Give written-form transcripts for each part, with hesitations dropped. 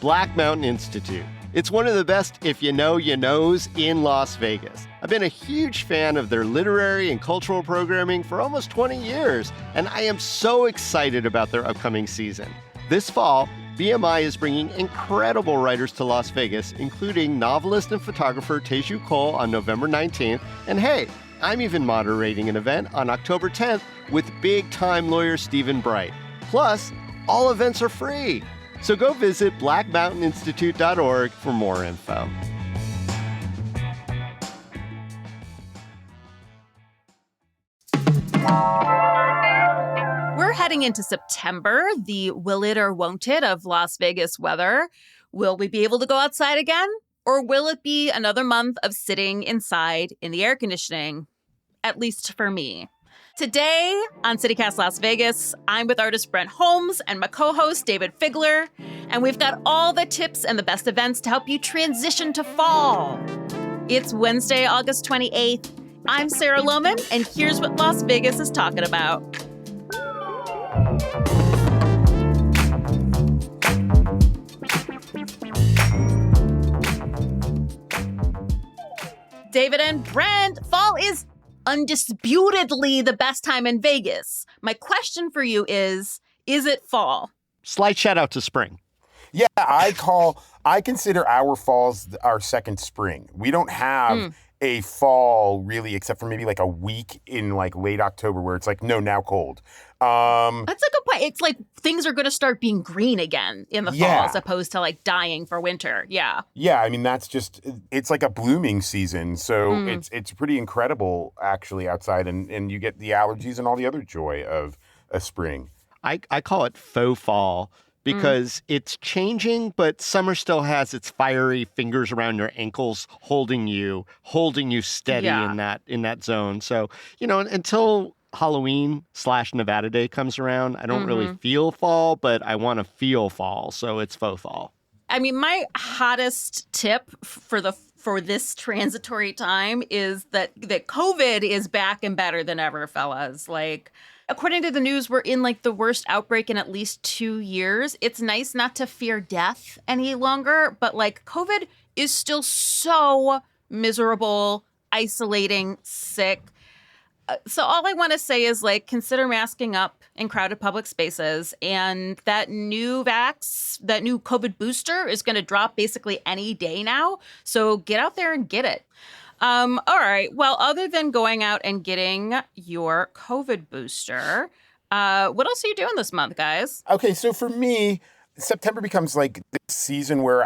Black Mountain Institute. It's one of the best if you know you knows in Las Vegas. I've been a huge fan of their literary and cultural programming for almost 20 years, and I am so excited about their upcoming season. This fall, BMI is bringing incredible writers to Las Vegas, including novelist and photographer Teju Cole on November 19th, and hey, I'm even moderating an event on October 10th with big-time lawyer Stephen Bright. Plus, all events are free. So go visit blackmountaininstitute.org for more info. We're heading into September, the will it or won't it of Las Vegas weather. Will we be able to go outside again? Or will it be another month of sitting inside in the air conditioning? At least for me. Today on CityCast Las Vegas, I'm with artist Brent Holmes and my co-host David Figler, and we've got all the tips and the best events to help you transition to fall. It's Wednesday, August 28th. I'm Sarah Lohman, and here's what Las Vegas is talking about. David and Brent, fall is undisputedly the best time in Vegas. My question for you is it fall? Slight shout out to spring. Yeah, I consider our falls our second spring. We don't have a fall really, except for maybe like a week in like late October where it's like, no, now cold. That's a good point. It's like things are going to start being green again in the fall as opposed to like dying for winter. Yeah. Yeah, I mean, it's like a blooming season. So it's pretty incredible actually outside and you get the allergies and all the other joy of a spring. I call it faux fall because it's changing, but summer still has its fiery fingers around your ankles holding you steady in that zone. So, until Halloween/Nevada Day comes around, I don't really feel fall, but I want to feel fall. So it's faux fall. I mean, my hottest tip for this transitory time is that COVID is back and better than ever, fellas. Like, according to the news, we're in like the worst outbreak in at least 2 years. It's nice not to fear death any longer, but like COVID is still so miserable, isolating, sick. So all I want to say is like consider masking up in crowded public spaces, and that new COVID booster is going to drop basically any day now. So get out there and get it. All right. Well, other than going out and getting your COVID booster, what else are you doing this month, guys? Okay, so for me, September becomes like this season where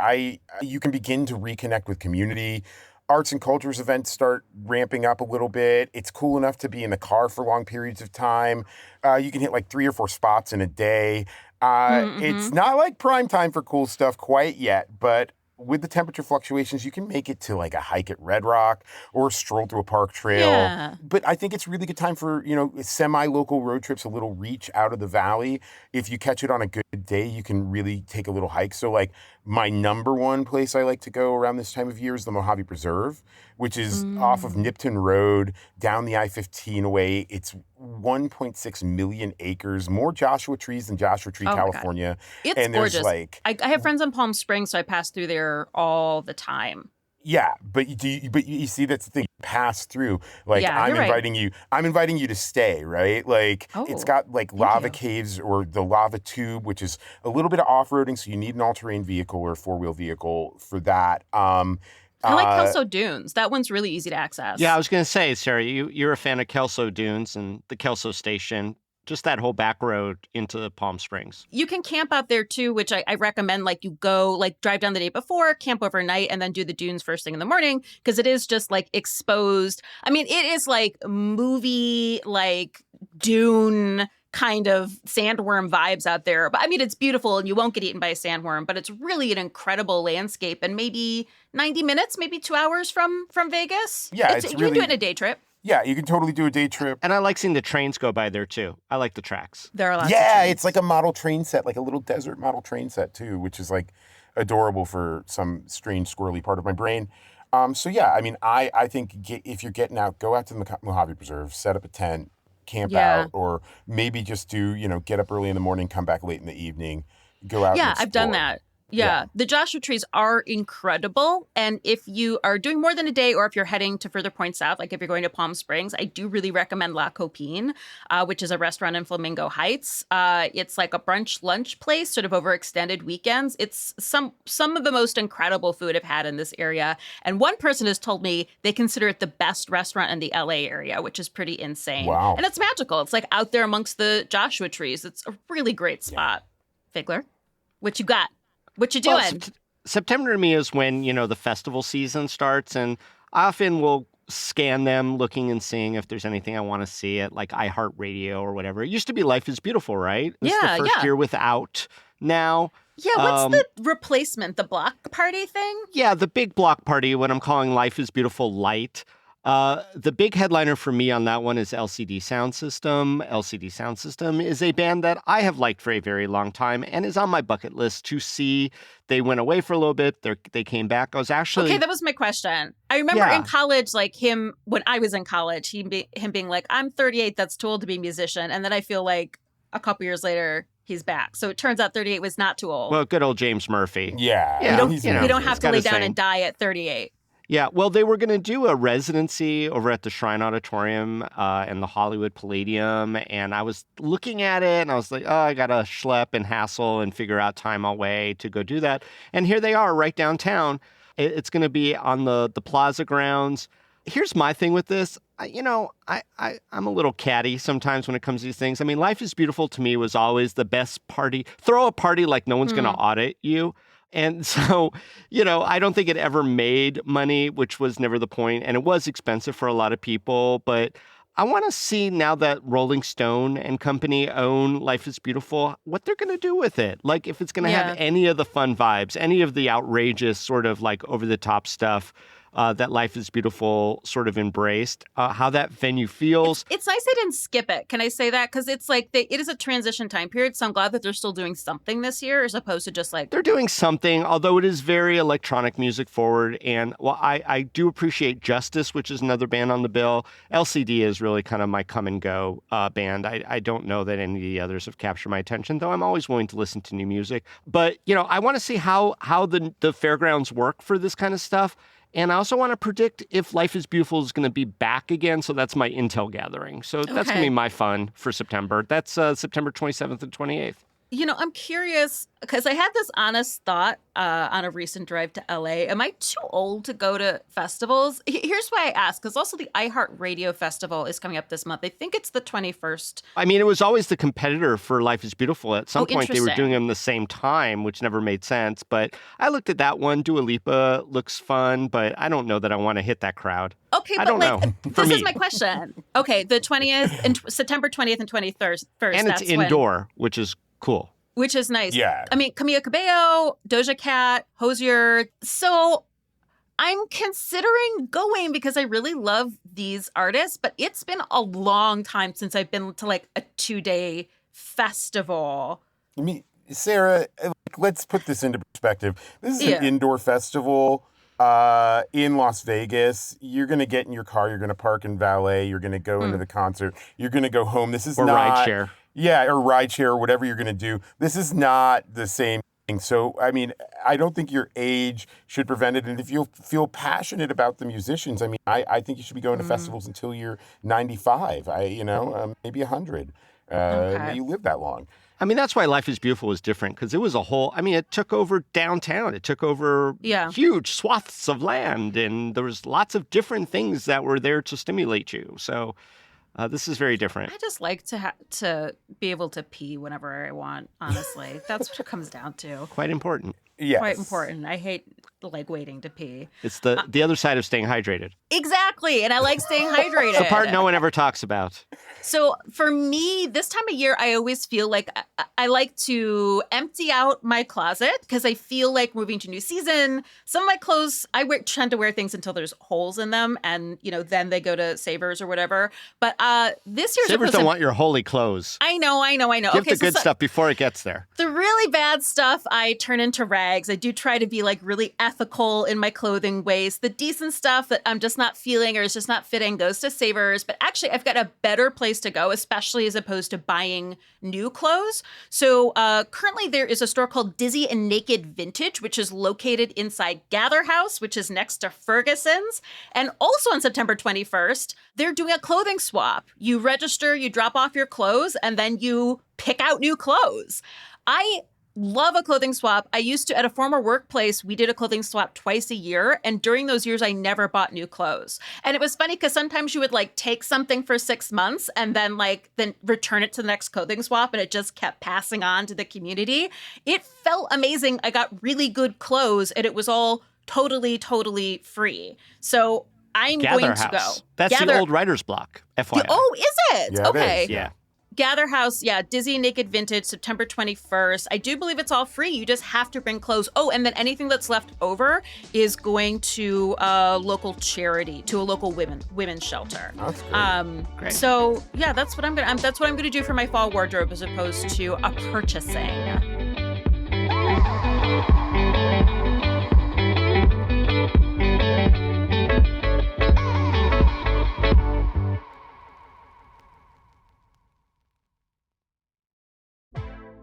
you can begin to reconnect with community. Arts and cultures events start ramping up a little bit. It's cool enough to be in the car for long periods of time. You can hit like 3 or 4 spots in a day. It's not like prime time for cool stuff quite yet, but with the temperature fluctuations, you can make it to like a hike at Red Rock or a stroll through a park trail. Yeah. But I think it's really good time for, semi-local road trips, a little reach out of the valley. If you catch it on a good day, you can really take a little hike. So like my number one place I like to go around this time of year is the Mojave Preserve, which is off of Nipton Road, down the I-15 away. It's 1.6 million acres, more Joshua trees than Joshua Tree, California. It's and gorgeous. There's I have friends in Palm Springs, so I pass through there all the time. Yeah, but you see that's the thing. You pass through. Like I'm inviting you to stay, right? Like it's got like lava caves or the lava tube, which is a little bit of off-roading, so you need an all-terrain vehicle or a 4-wheel vehicle for that. I like Kelso Dunes. That one's really easy to access. Yeah, I was going to say, Sarah, you're a fan of Kelso Dunes and the Kelso Station. Just that whole back road into Palm Springs. You can camp out there too, which I recommend. Like you go, like drive down the day before, camp overnight, and then do the dunes first thing in the morning because it is just like exposed. I mean, it is like movie, like dune kind of sandworm vibes out there. But I mean, it's beautiful and you won't get eaten by a sandworm, but it's really an incredible landscape and maybe 90 minutes, maybe 2 hours from Vegas. Yeah, you can do it in a day trip. Yeah, you can totally do a day trip. And I like seeing the trains go by there, too. I like the tracks. There are lots of trains. It's like a model train set, like a little desert model train set, too, which is like adorable for some strange, squirrely part of my brain. So, yeah, I mean, I think if you're getting out, go out to the Mojave Preserve, set up a tent, camp out, or maybe just do, get up early in the morning, come back late in the evening, go out and explore. I've done that. Yeah, the Joshua trees are incredible. And if you are doing more than a day or if you're heading to further points south, like if you're going to Palm Springs, I do really recommend La Copine, which is a restaurant in Flamingo Heights. It's like a brunch lunch place sort of over extended weekends. It's some of the most incredible food I've had in this area. And one person has told me they consider it the best restaurant in the LA area, which is pretty insane. Wow. And it's magical. It's like out there amongst the Joshua trees. It's a really great spot. Figler, what you got? What you doing? Well, September to me is when, the festival season starts, and I often will scan them looking and seeing if there's anything I want to see at like iHeartRadio or whatever. It used to be Life is Beautiful, right? It's the first year without now. Yeah, what's the replacement? The block party thing? Yeah, the big block party, what I'm calling Life is Beautiful Light. The big headliner for me on that one is LCD Sound System. LCD Sound System is a band that I have liked for a very long time and is on my bucket list to see. They went away for a little bit. They came back. I was actually... Okay, that was my question. I remember in college, like him, when I was in college, him being like, I'm 38, that's too old to be a musician. And then I feel like a couple years later, he's back. So it turns out 38 was not too old. Well, good old James Murphy. Yeah. We don't have to lay down and die at 38. Yeah, well, they were going to do a residency over at the Shrine Auditorium and the Hollywood Palladium, and I was looking at it, and I was like, oh, I got to schlep and hassle and figure out time away to go do that. And here they are right downtown. It's going to be on the plaza grounds. Here's my thing with this. I'm a little catty sometimes when it comes to these things. I mean, Life is Beautiful to me was always the best party. Throw a party like no one's going to audit you. And so, I don't think it ever made money, which was never the point. And it was expensive for a lot of people. But I want to see now that Rolling Stone and company own Life is Beautiful, what they're going to do with it. Like if it's going to have any of the fun vibes, any of the outrageous sort of like over the top stuff that Life is Beautiful sort of embraced, how that venue feels. It's nice they didn't skip it. Can I say that? Because it's like it is a transition time period. So I'm glad that they're still doing something this year as opposed to just like... They're doing something, although it is very electronic music forward. And I do appreciate Justice, which is another band on the bill. LCD is really kind of my come and go band. I don't know that any of the others have captured my attention, though I'm always willing to listen to new music. But, I want to see how the fairgrounds work for this kind of stuff. And I also want to predict if Life is Beautiful is going to be back again. So that's my intel gathering. So that's going to be my fun for September. That's September 27th and 28th. I'm curious because I had this honest thought on a recent drive to LA. Am I too old to go to festivals? Here's why I ask, because also the iHeartRadio Festival is coming up this month. I think it's the 21st. I mean, it was always the competitor for Life is Beautiful. At some point, they were doing them the same time, which never made sense. But I looked at that one. Dua Lipa looks fun, but I don't know that I want to hit that crowd. Okay, I don't know. This is my question. Okay, the 20th and September 20th and 21st. And it's indoor, which is cool. Which is nice. Yeah. I mean, Camila Cabello, Doja Cat, Hozier. So I'm considering going because I really love these artists, but it's been a long time since I've been to like a 2-day festival. I mean, Sarah, let's put this into perspective. This is an indoor festival in Las Vegas. You're going to get in your car, you're going to park and valet, you're going to go into the concert, you're going to go home. This is or not... rideshare. Yeah, or rideshare, or whatever you're going to do. This is not the same thing. So, I mean, I don't think your age should prevent it. And if you feel passionate about the musicians, I mean, I think you should be going to festivals until you're 95, maybe 100. You live that long. I mean, that's why Life is Beautiful was different, because it was it took over downtown. It took over huge swaths of land, and there was lots of different things that were there to stimulate you. So this is very different. I just like to be able to pee whenever I want, honestly. That's what it comes down to. Quite important. Yes. Quite important. I hate like waiting to pee. It's the other side of staying hydrated. Exactly. And I like staying hydrated. It's the part no one ever talks about. So for me, this time of year, I always feel like I like to empty out my closet because I feel like moving to a new season. Some of my clothes, tend to wear things until there's holes in them. And, then they go to Savers or whatever. But this year's Savers don't want your holy clothes. I know. Give the good stuff before it gets there. The really bad stuff, I turn into rags. I do try to be like really ethical in my clothing ways. The decent stuff that I'm just not feeling or is just not fitting goes to Savers. But actually, I've got a better place to go, especially as opposed to buying new clothes. So currently there is a store called Dizzy and Naked Vintage, which is located inside Gather House, which is next to Ferguson's. And also on September 21st, they're doing a clothing swap. You register, you drop off your clothes, and then you pick out new clothes. I love a clothing swap. I used to, at a former workplace, we did a clothing swap twice a year. And during those years, I never bought new clothes. And it was funny because sometimes you would like take something for 6 months and then return it to the next clothing swap. And it just kept passing on to the community. It felt amazing. I got really good clothes and it was all totally, totally free. So I'm Gather going House. to go. That's the old writer's block, FYI. Oh, is it? Yeah, okay. it is. Yeah. Gather House, yeah, Dizzy Naked Vintage, September 21st. I do believe it's all free. You just have to bring clothes. Oh, and then anything that's left over is going to a local charity, to a local women's shelter. That's great. Great. So yeah, that's what I'm gonna do for my fall wardrobe as opposed to a purchasing.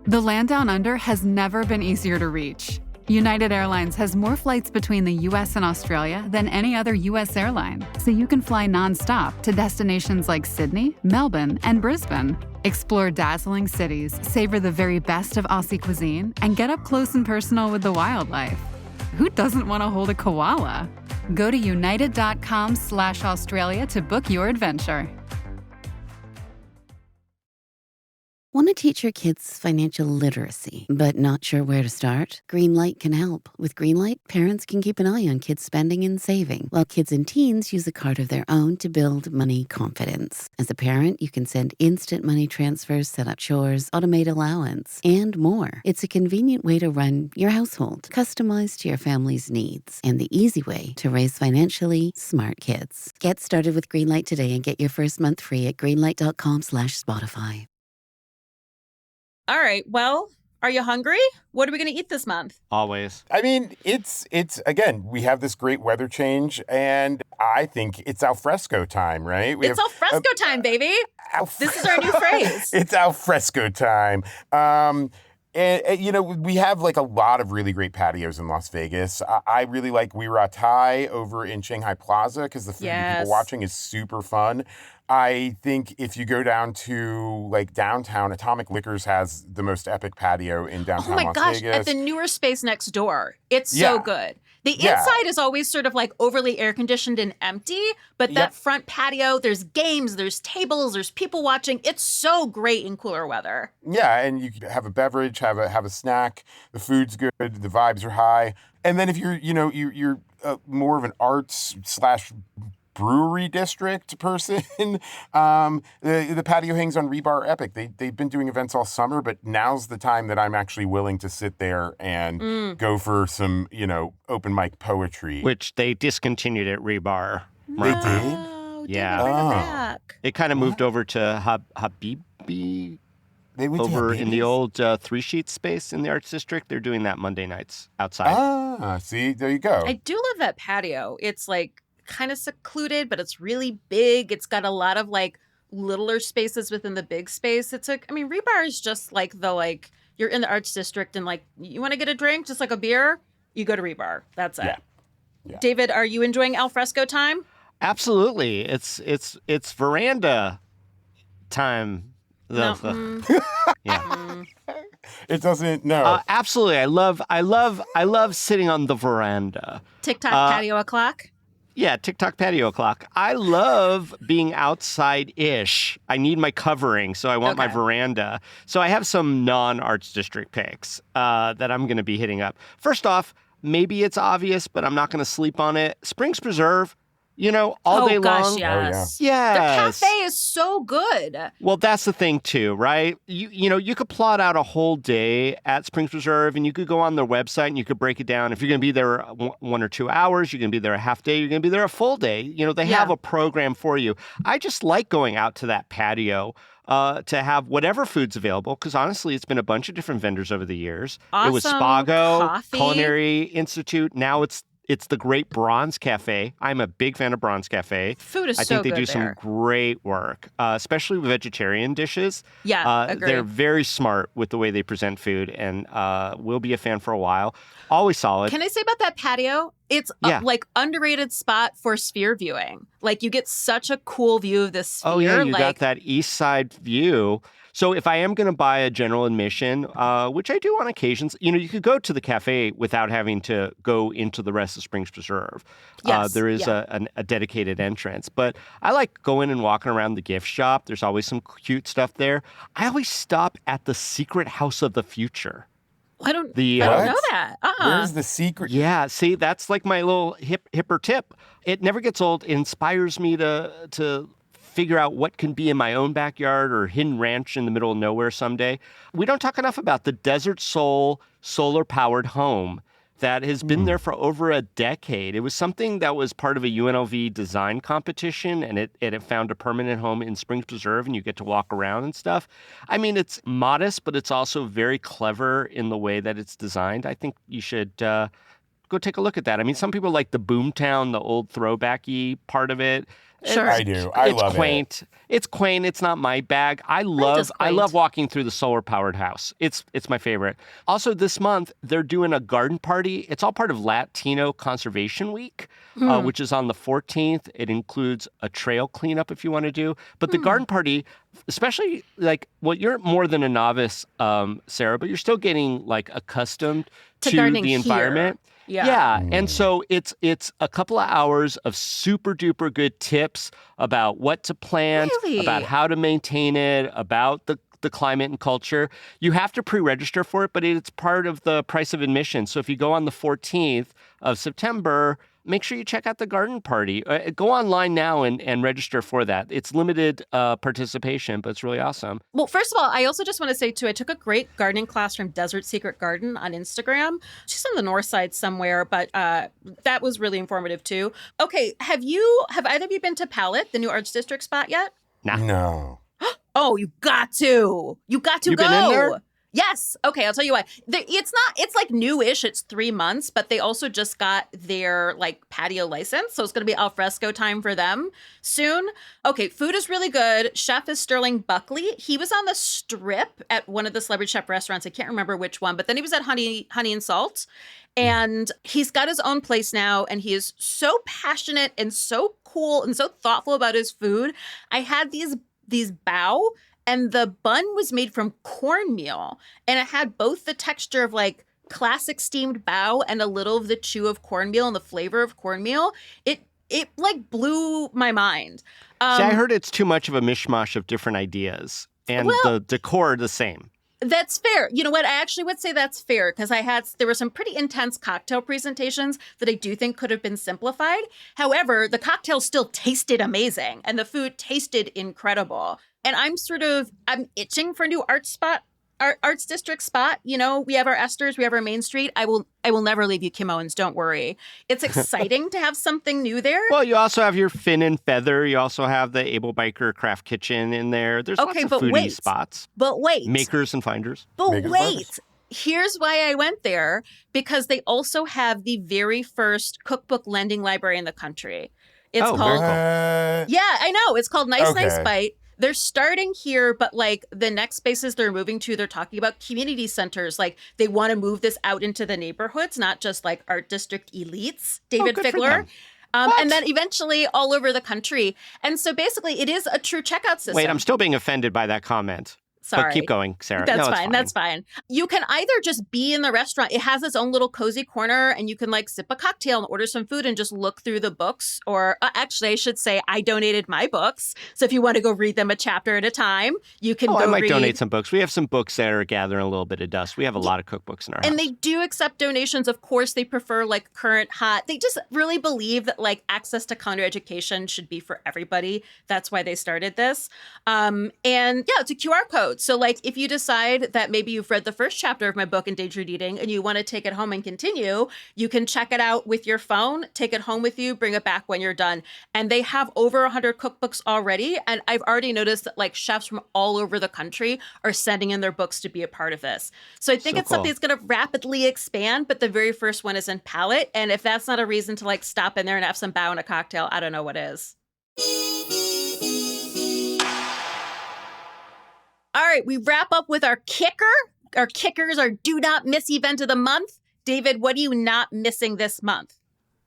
The land down under has never been easier to reach. United Airlines has more flights between the US and Australia than any other US airline, so you can fly nonstop to destinations like Sydney, Melbourne, and Brisbane. Explore dazzling cities, savor the very best of Aussie cuisine, and get up close and personal with the wildlife. Who doesn't want to hold a koala? Go to united.com/Australia to book your adventure. Want to teach your kids financial literacy, but not sure where to start? Greenlight can help. With Greenlight, parents can keep an eye on kids' spending and saving, while kids and teens use a card of their own to build money confidence. As a parent, you can send instant money transfers, set up chores, automate allowance, and more. It's a convenient way to run your household, customized to your family's needs, and the easy way to raise financially smart kids. Get started with Greenlight today and get your first month free at greenlight.com/Spotify. All right. Well, are you hungry? What are we going to eat this month? Always. I mean, it's again, we have this great weather change, and I think it's alfresco time, right? It's alfresco time, baby. This is our new phrase. It's alfresco time. And, you know, we have like a lot of really great patios in Las Vegas. I really like Wira Thai over in Shanghai Plaza because the food and people watching is super fun. I think if you go down to like downtown, Atomic Liquors has the most epic patio in downtown Las Vegas. At the newer space next door. It's so good. The inside is always sort of like overly air conditioned and empty, but that front patio, there's games, there's tables, there's people watching. It's so great in cooler weather. Yeah, and you can have a beverage, have a snack. The food's good, the vibes are high. And then if you're more of an arts / brewery district person, the patio hangs on Rebar Epic. They've been doing events all summer, but now's the time that I'm actually willing to sit there and go for some, open mic poetry. Which they discontinued at Rebar. They did? Yeah. Bring it back. It kind of moved over to Habibi. They went over in the old Three Sheets space in the Arts District. They're doing that Monday nights outside. Ah, see, there you go. I do love that patio. It's like kind of secluded, but it's really big. It's got a lot of like littler spaces within the big space. Rebar is just like you're in the Arts District and like you want to get a drink, just like a beer, you go to Rebar. That's it. Yeah. David, are you enjoying alfresco time? Absolutely. It's veranda time. Yeah. It doesn't. No. Absolutely. I love sitting on the veranda. TikTok patio o'clock. Yeah, TikTok patio o'clock. I love being outside-ish. I need my covering, so I want my veranda. So I have some non-Arts District picks that I'm going to be hitting up. First off, maybe it's obvious, but I'm not going to sleep on it. Springs Preserve, all day long. Yes. Oh, yeah. The Yes. cafe is so good. Well, that's the thing too, right? You could plot out a whole day at Springs Preserve, and you could go on their website and you could break it down. If you're going to be there 1 or 2 hours, you're going to be there a half day, you're going to be there a full day. They have a program for you. I just like going out to that patio to have whatever food's available, because honestly, it's been a bunch of different vendors over the years. Awesome. It was Spago, Coffee. Culinary Institute. Now it's the Great Bronze Cafe. I'm a big fan of Bronze Cafe. Food is I so think they good do there. some great work, especially with vegetarian dishes. Yeah, agree. They're very smart with the way they present food, and will be a fan for a while. Always solid. Can I say about that patio? It's like underrated spot for sphere viewing. Like you get such a cool view of this sphere. Oh yeah, you got that east side view. So if I am going to buy a general admission, which I do on occasions, you could go to the cafe without having to go into the rest of Springs Preserve. Yes, There is a dedicated entrance. But I like going and walking around the gift shop. There's always some cute stuff there. I always stop at the Secret House of the Future. I don't What? know that. Where's the secret? Yeah, see, that's like my little hipper tip. It never gets old. It inspires me to figure out what can be in my own backyard or hidden ranch in the middle of nowhere someday. We don't talk enough about the Desert Soul solar-powered home that has been there for over a decade. It was something that was part of a UNLV design competition, and it found a permanent home in Springs Preserve, and you get to walk around and stuff. I mean, it's modest, but it's also very clever in the way that it's designed. I think you should go take a look at that. I mean, some people like the Boomtown, the old throwbacky part of it. Sure. I do. I love It's quaint. It's quaint. It's not my bag. I love walking through the solar-powered house. It's my favorite. Also, this month, they're doing a garden party. It's all part of Latino Conservation Week, which is on the 14th. It includes a trail cleanup if you want to do. But the garden party, especially you're more than a novice, Sarah, but you're still getting accustomed to gardening the environment. here. Yeah. And so it's a couple of hours of super duper good tips about what to plant, Really? about how to maintain it, about the climate and culture. You have to pre-register for it, but it's part of the price of admission. So if you go on the 14th of September, make sure you check out the garden party. Go online now and register for that. It's limited participation, but it's really awesome. Well, first of all, I also just want to say, too, I took a great gardening class from Desert Secret Garden on Instagram. She's on the north side somewhere, but that was really informative, too. Okay, have either of you been to Palette, the new Arts District spot yet? No. Oh, you got to. You got to You go. been in there? Yes. Okay, I'll tell you why. It's like newish. It's 3 months, but they also just got their patio license. So it's going to be al fresco time for them soon. Okay, food is really good. Chef is Sterling Buckley. He was on the Strip at one of the Celebrity Chef restaurants. I can't remember which one, but then he was at Honey and Salt. And he's got his own place now, and he is so passionate and so cool and so thoughtful about his food. I had these bao, and the bun was made from cornmeal, and it had both the texture of classic steamed bao and a little of the chew of cornmeal and the flavor of cornmeal. It blew my mind. See, I heard it's too much of a mishmash of different ideas, and the decor the same. That's fair. You know what? I actually would say that's fair because there were some pretty intense cocktail presentations that I do think could have been simplified. However, the cocktails still tasted amazing and the food tasted incredible. And I'm itching for a new arts district spot. We have our Esther's, we have our Main Street. I will never leave you, Kim Owens. Don't worry. It's exciting to have something new there. Well, you also have your Fin and Feather. You also have the Able Biker Craft Kitchen in there. There's lots of foodie spots. But wait. Makers and Finders. But wait. Here's why I went there, because they also have the very first cookbook lending library in the country. It's called very cool. Yeah, I know. It's called Nice Okay. Nice Bite. They're starting here, but the next spaces they're moving to, they're talking about community centers. They want to move this out into the neighborhoods, not just art district elites. David good for Figler. them. And then eventually all over the country. And so basically it is a true checkout system. Wait, I'm still being offended by that comment. Sorry. But keep going, Sarah. That's No, it's fine. That's fine. You can either just be in the restaurant. It has its own little cozy corner, and you can sip a cocktail and order some food and just look through the books. Or actually, I should say, I donated my books. So if you want to go read them a chapter at a time, you can go I might read. donate some books. We have some books that are gathering a little bit of dust. We have a lot of cookbooks in our house. And they do accept donations. Of course, they prefer current hot. They just really believe that access to culinary education should be for everybody. That's why they started this. And yeah, it's a QR code. notes. So like if you decide that maybe you've read the first chapter of my book, Endangered Eating, and you want to take it home and continue, you can check it out with your phone, take it home with you, bring it back when you're done. And they have over 100 cookbooks already. And I've already noticed that like chefs from all over the country are sending in their books to be a part of this. So I think it's something that's going to rapidly expand, but the very first one is in palate. And if that's not a reason to like stop in there and have some bao and a cocktail, I don't know what is. All right, we wrap up with our kicker. Our kickers, our do not miss event of the month. David, what are you not missing this month?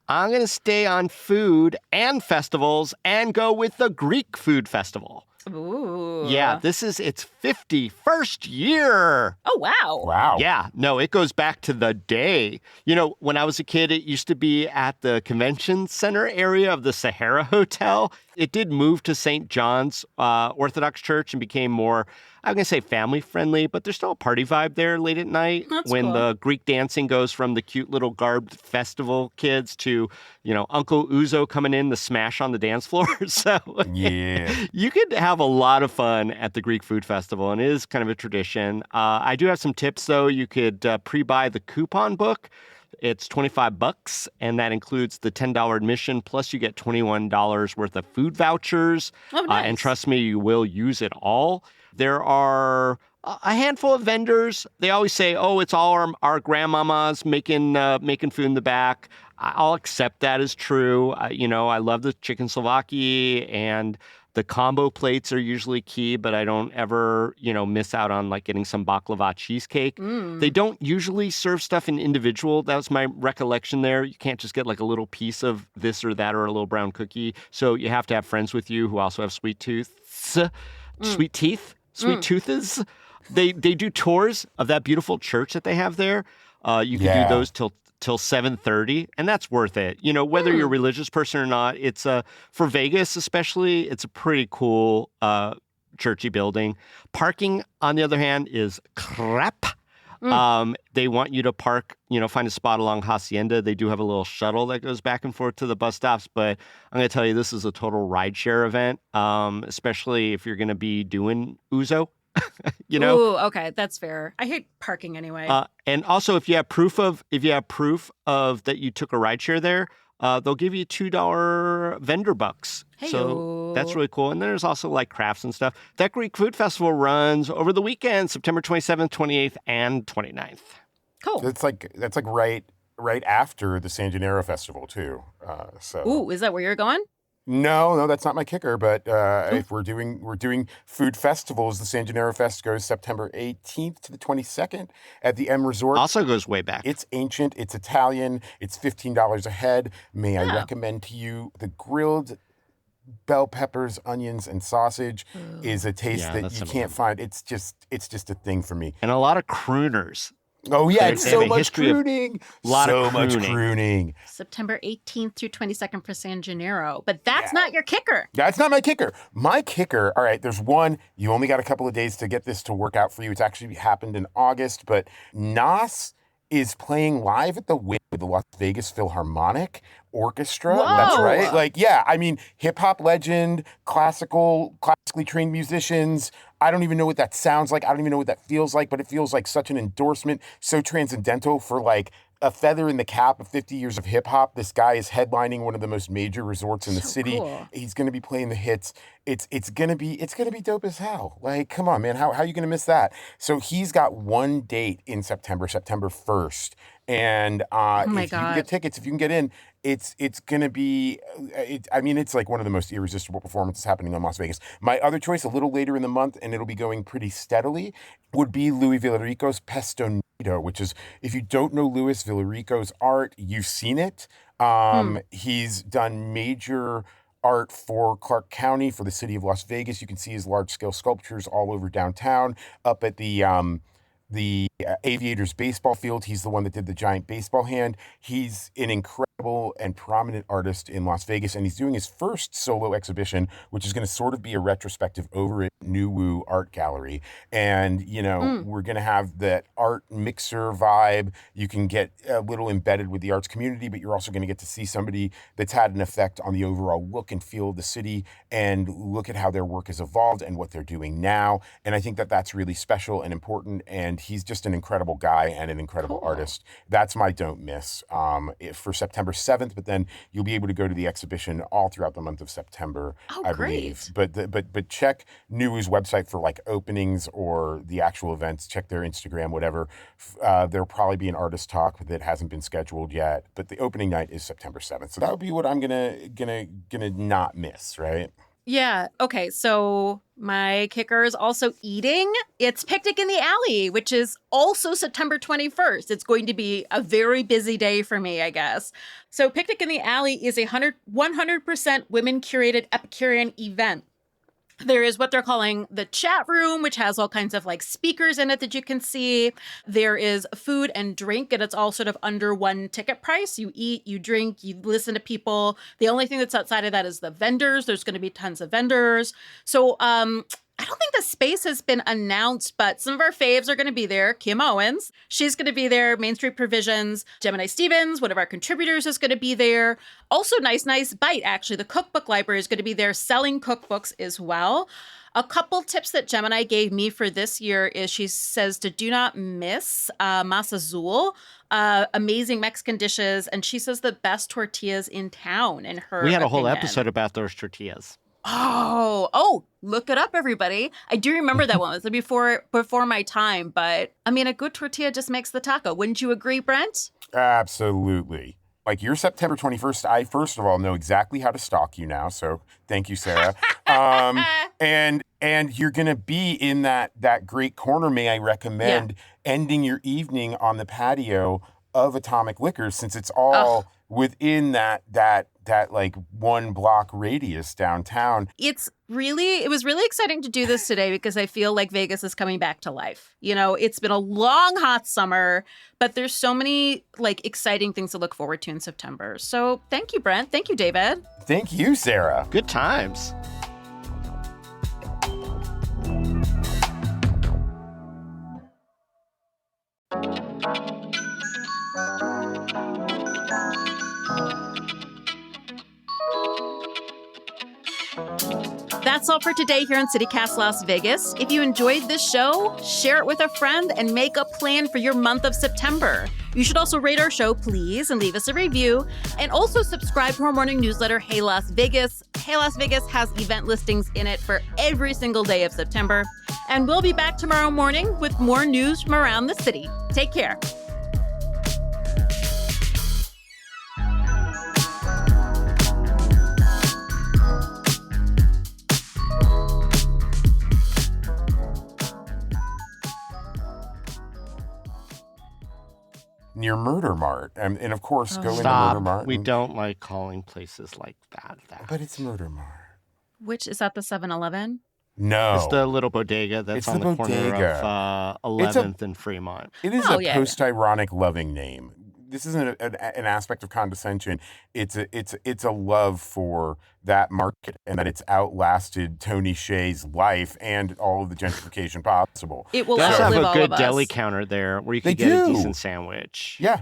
I'm going to stay on food and festivals and go with the Greek Food Festival. Ooh. Yeah, this is its 51st year. Oh, wow. Wow. Yeah, no, it goes back to the day. You know, when I was a kid, it used to be at the convention center area of the Sahara Hotel. It did move to St. John's Orthodox Church and became more, I'm going to say family friendly, but there's still a party vibe there late at night. That's when cool. the Greek dancing goes from the cute little garbed festival kids to, you know, Uncle Uzo coming in to smash on the dance floor. So Yeah. you could have a lot of fun at the Greek Food Festival, and it is kind of a tradition. I do have some tips, though. You could pre-buy the coupon book. It's $25, and that includes the $10 admission, plus you get $21 worth of food vouchers. Oh, nice. And trust me, you will use it all. There are a handful of vendors. They always say, oh, it's all our grandmamas making food in the back. I'll accept that as true. You know, I love the chicken souvlaki, and the combo plates are usually key, but I don't ever, you know, miss out on like getting some baklava cheesecake. They don't usually serve stuff in individual. That was my recollection there. You can't just get like a little piece of this or that or a little brown cookie. So you have to have friends with you who also have sweet teeth. They do tours of that beautiful church that they have there. You can do those till 7:30, and that's worth it. You know, whether you're a religious person or not, it's for Vegas especially, it's a pretty cool churchy building. Parking, on the other hand, is crap. They want you to park, you know, find a spot along Hacienda. They do have a little shuttle that goes back and forth to the bus stops, but I'm going to tell you, this is a total rideshare event, especially if you're going to be doing Uzo. You know? Ooh, okay, that's fair. I hate parking anyway. And also, if you have proof of that you took a rideshare there, they'll give you $2 vendor bucks. Hey-o. So that's really cool. And then there's also like crafts and stuff. That Greek Food Festival runs over the weekend, September 27th, 28th, and 29th. Cool. That's like right after the San Gennaro Festival too. Ooh, is that where you're going? No, that's not my kicker. But if we're doing food festivals, the San Gennaro Fest goes September 18th to the 22nd at the M Resort. Also goes way back. It's ancient. It's Italian. It's $15 a head. May I recommend to you the grilled bell peppers, onions, and sausage is a taste that you can't find. It's just a thing for me. And a lot of crooners. Oh yeah, it's They so have a much history of crooning. lot of So much crooning. crooning. September 18th through 22nd for San Gennaro. But that's not your kicker. That's not my kicker. My kicker, all right, there's one. You only got a couple of days to get this to work out for you. It's actually happened in August, but Nas is playing live at the Wynn with the Las Vegas Philharmonic Orchestra. Whoa. That's right. Like, yeah, I mean, hip hop legend, classically trained musicians. I don't even know what that sounds like. I don't even know what that feels like, but it feels like such an endorsement, so transcendental for like a feather in the cap of 50 years of hip hop. This guy is headlining one of the most major resorts in the city. Cool. He's going to be playing the hits. It's gonna be dope as hell. Like, come on, man, how are you gonna miss that? So he's got one date in September 1st, and if you can get tickets, if you can get in, it's gonna be. It's like one of the most irresistible performances happening in Las Vegas. My other choice, a little later in the month, and it'll be going pretty steadily, would be Louis Villarico's Pesto Nido, which is, if you don't know Louis Villarico's art, you've seen it. He's done major art for Clark County, for the city of Las Vegas. You can see his large-scale sculptures all over downtown, up at the the Aviators baseball field. He's the one that did the giant baseball hand. He's an incredible and prominent artist in Las Vegas, and he's doing his first solo exhibition, which is going to sort of be a retrospective over at New Woo Art Gallery. And, we're going to have that art mixer vibe. You can get a little embedded with the arts community, but you're also going to get to see somebody that's had an effect on the overall look and feel of the city and look at how their work has evolved and what they're doing now. And I think that that's really special and important. And he's just an incredible guy and an incredible artist. That's my don't miss for September 7th. But then you'll be able to go to the exhibition all throughout the month of September, I believe. But check New Woo's website for like openings or the actual events. Check their Instagram, whatever. There'll probably be an artist talk that hasn't been scheduled yet. But the opening night is September 7th. So that would be what I'm gonna not miss, right? Yeah. Okay. So my kicker is also eating. It's Picnic in the Alley, which is also September 21st. It's going to be a very busy day for me, I guess. So Picnic in the Alley is a 100% women curated Epicurean event. There is what they're calling the chat room, which has all kinds of like speakers in it that you can see. There is food and drink, and it's all sort of under one ticket price. You eat, you drink, you listen to people. The only thing that's outside of that is the vendors. There's going to be tons of vendors. So, I don't think the space has been announced, but some of our faves are going to be there. Kim Owens, she's going to be there. Main Street Provisions, Gemini Stevens, one of our contributors, is going to be there. Also, Nice Bite, actually. The cookbook library is going to be there selling cookbooks as well. A couple tips that Gemini gave me for this year is she says to do not miss Masa Zul, amazing Mexican dishes. And she says the best tortillas in town, in her We had a whole opinion. episode about those tortillas. Oh, look it up, everybody. I do remember that one. It was before my time, but I mean, a good tortilla just makes the taco. Wouldn't you agree, Brent? Absolutely. Like your September 21st, I first of all know exactly how to stalk you now. So thank you, Sarah. And you're going to be in that great corner, may I recommend, ending your evening on the patio of Atomic Liquors, since it's all within that like 1 block radius downtown. It was really exciting to do this today because I feel like Vegas is coming back to life. It's been a long, hot summer, but there's so many like exciting things to look forward to in September. So thank you, Brent. Thank you, David. Thank you, Sarah. Good times. That's all for today here on CityCast Las Vegas. If you enjoyed this show, share it with a friend and make a plan for your month of September. You should also rate our show, please, and leave us a review. And also subscribe to our morning newsletter, Hey Las Vegas. Hey Las Vegas has event listings in it for every single day of September. And we'll be back tomorrow morning with more news from around the city. Take care. Near Murder Mart. And of course, go into Stop. Murder Mart. We don't like calling places like that. But it's Murder Mart. Which, is that the 7-Eleven? No. It's the little bodega that's It's on the the corner bodega. of 11th and Fremont. It is Oh, a yeah. post-ironic loving name. This isn't an aspect of condescension. It's a love for that market and that it's outlasted Tony Hsieh's life and all of the gentrification possible. It will They also have outlive a all good of deli us. counter there where you They can get a do. decent sandwich. Yeah,